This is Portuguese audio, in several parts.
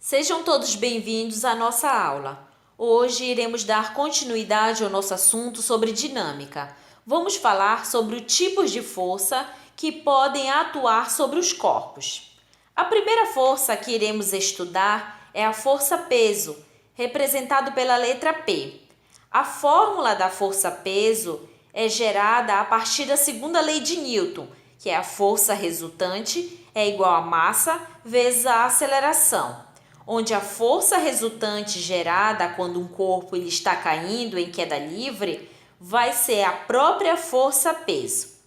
Sejam todos bem-vindos à nossa aula. Hoje iremos dar continuidade ao nosso assunto sobre dinâmica. Vamos falar sobre os tipos de força que podem atuar sobre os corpos. A primeira força que iremos estudar é a força-peso, representado pela letra P. A fórmula da força-peso é gerada a partir da segunda lei de Newton, que é a força resultante é igual a massa vezes a aceleração, onde a força resultante gerada quando um corpo ele está caindo em queda livre vai ser a própria força-peso.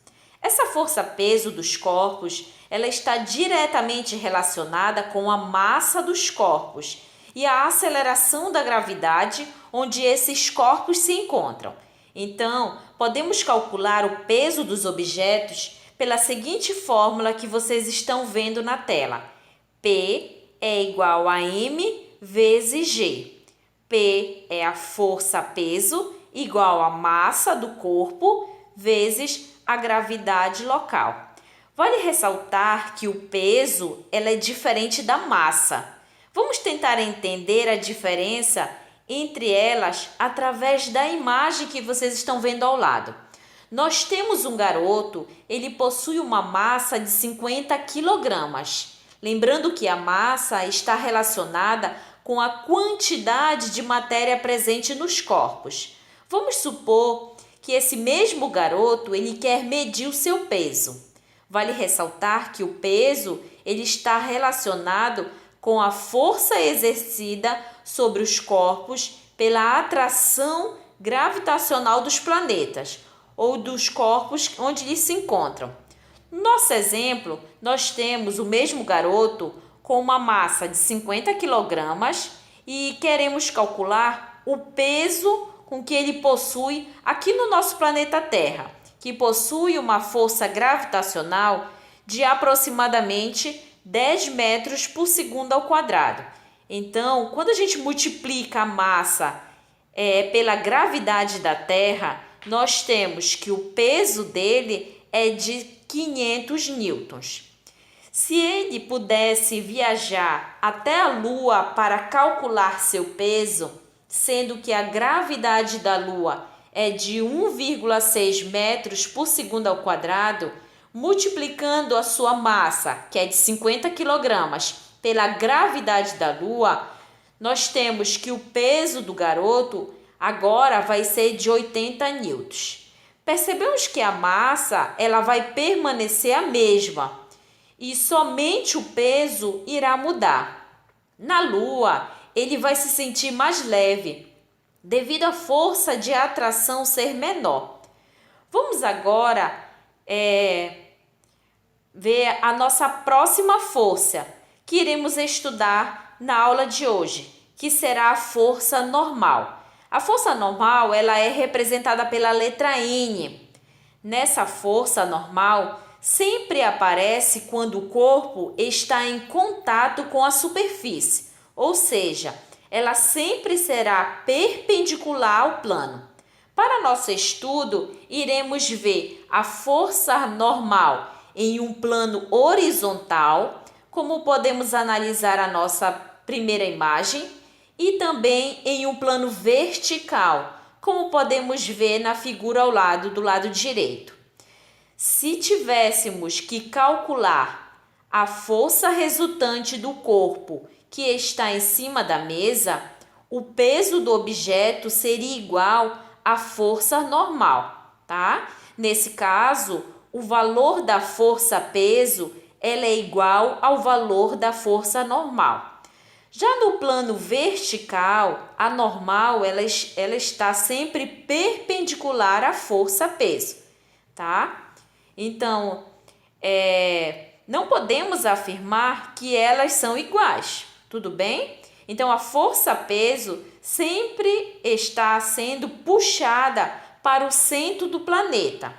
Essa força-peso dos corpos ela está diretamente relacionada com a massa dos corpos e a aceleração da gravidade onde esses corpos se encontram. Então, podemos calcular o peso dos objetos pela seguinte fórmula que vocês estão vendo na tela. P é igual a M vezes G. P é a força-peso igual a massa do corpo vezes a gravidade local. Vale ressaltar que o peso ela é diferente da massa. Vamos tentar entender a diferença entre elas através da imagem que vocês estão vendo ao lado. Nós temos um garoto, ele possui uma massa de 50 quilogramas. Lembrando que a massa está relacionada com a quantidade de matéria presente nos corpos. Vamos supor que esse mesmo garoto ele quer medir o seu peso. Vale ressaltar que o peso ele está relacionado com a força exercida sobre os corpos pela atração gravitacional dos planetas ou dos corpos onde eles se encontram. No nosso exemplo, nós temos o mesmo garoto com uma massa de 50 quilogramas e queremos calcular o peso com que ele possui aqui no nosso planeta Terra, que possui uma força gravitacional de aproximadamente 10 metros por segundo ao quadrado. Então, quando a gente multiplica a massa pela gravidade da Terra, nós temos que o peso dele é de 500 newtons. Se ele pudesse viajar até a Lua para calcular seu peso, sendo que a gravidade da Lua é de 1,6 metros por segundo ao quadrado, multiplicando a sua massa, que é de 50 quilogramas, pela gravidade da Lua, nós temos que o peso do garoto agora vai ser de 80 newtons. Percebemos que a massa ela vai permanecer a mesma e somente o peso irá mudar. Na Lua, ele vai se sentir mais leve, devido à força de atração ser menor. Vamos agora ver a nossa próxima força, que iremos estudar na aula de hoje, que será a força normal. A força normal ela é representada pela letra N. Nessa força normal, sempre aparece quando o corpo está em contato com a superfície, ou seja, ela sempre será perpendicular ao plano. Para nosso estudo, iremos ver a força normal em um plano horizontal, como podemos analisar a nossa primeira imagem, e também em um plano vertical, como podemos ver na figura ao lado do lado direito. Se tivéssemos que calcular a força resultante do corpo que está em cima da mesa, o peso do objeto seria igual à força normal, tá? Nesse caso, o valor da força-peso ela é igual ao valor da força normal. Já no plano vertical, a normal ela está sempre perpendicular à força-peso, tá? Então, não podemos afirmar que elas são iguais, tudo bem? Então, a força-peso sempre está sendo puxada para o centro do planeta.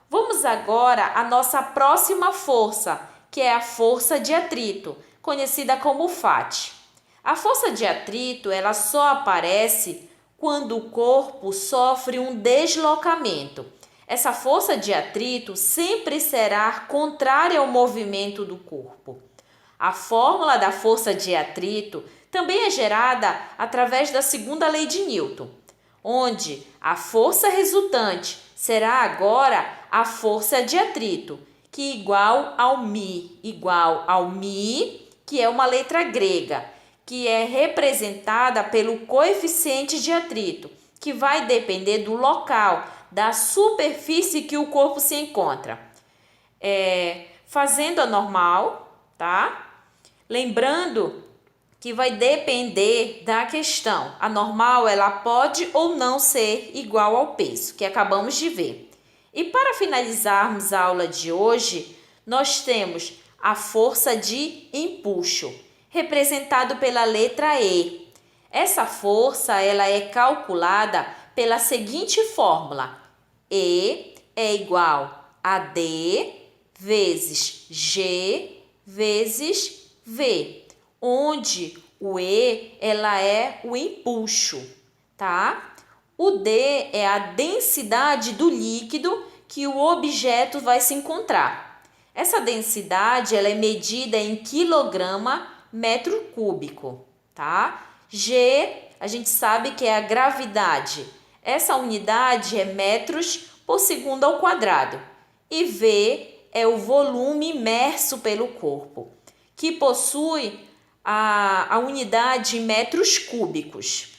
Vamos agora à nossa próxima força, que é a força de atrito, conhecida como FAT. A força de atrito ela só aparece quando o corpo sofre um deslocamento. Essa força de atrito sempre será contrária ao movimento do corpo. A fórmula da força de atrito também é gerada através da segunda lei de Newton, onde a força resultante será agora a força de atrito, que é igual ao mi, que é uma letra grega, que é representada pelo coeficiente de atrito, que vai depender do local, da superfície que o corpo se encontra. Fazendo a normal, tá? Lembrando que vai depender da questão. A normal, ela pode ou não ser igual ao peso, que acabamos de ver. E para finalizarmos a aula de hoje, nós temos a força de empuxo, representado pela letra E. Essa força, ela é calculada pela seguinte fórmula: E é igual a D vezes G vezes V, onde o E ela é o empuxo, tá? O D é a densidade do líquido que o objeto vai se encontrar. Essa densidade ela é medida em quilograma metro cúbico, tá? G, a gente sabe que é a gravidade. Essa unidade é metros por segundo ao quadrado. E V é o volume imerso pelo corpo, que possui a unidade em metros cúbicos.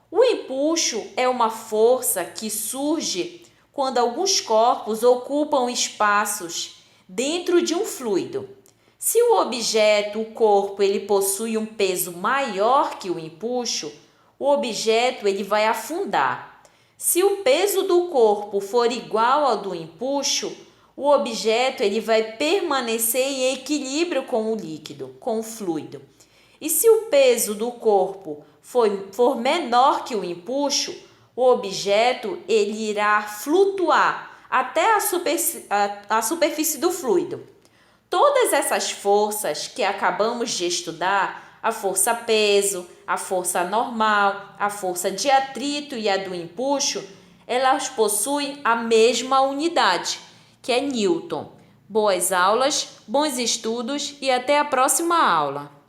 O empuxo é uma força que surge quando alguns corpos ocupam espaços dentro de um fluido. Se o objeto, o corpo, ele possui um peso maior que o empuxo, o objeto ele vai afundar. Se o peso do corpo for igual ao do empuxo, o objeto ele vai permanecer em equilíbrio com o líquido, com o fluido. E se o peso do corpo for menor que o empuxo, o objeto ele irá flutuar até a superfície do fluido. Todas essas forças que acabamos de estudar, a força peso, a força normal, a força de atrito e a do empuxo, elas possuem a mesma unidade, que é Newton. Boas aulas, bons estudos e até a próxima aula.